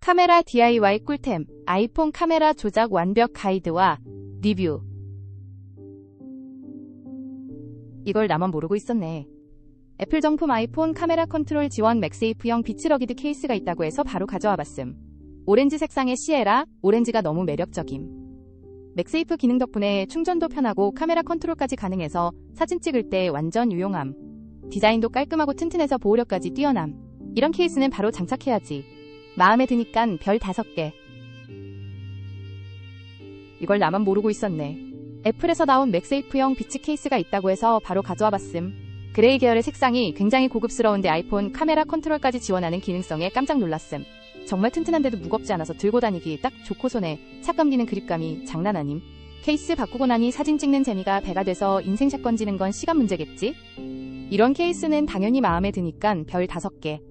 카메라 DIY 꿀템, 아이폰 카메라 조작 완벽 가이드와 리뷰. 이걸 나만 모르고 있었네. 애플 정품 아이폰 카메라 컨트롤 지원 맥세이프형 비츠러기드 케이스가 있다고 해서 바로 가져와 봤음. 오렌지 색상의 시에라, 오렌지가 너무 매력적임. 맥세이프 기능 덕분에 충전도 편하고 카메라 컨트롤까지 가능해서 사진 찍을 때 완전 유용함. 디자인도 깔끔하고 튼튼해서 보호력까지 뛰어남. 이런 케이스는 바로 장착해야지. 마음에 드니깐 별 5개. 이걸 나만 모르고 있었네. 애플에서 나온 맥세이프형 비츠 케이스가 있다고 해서 바로 가져와 봤음. 그레이 계열의 색상이 굉장히 고급스러운데 아이폰 카메라 컨트롤까지 지원하는 기능성에 깜짝 놀랐음. 정말 튼튼한데도 무겁지 않아서 들고 다니기 딱 좋고 손에 착 감기는 그립감이 장난 아님. 케이스 바꾸고 나니 사진 찍는 재미가 배가 돼서 인생샷 건지는 건 시간 문제겠지? 이런 케이스는 당연히 마음에 드니깐 별 5개.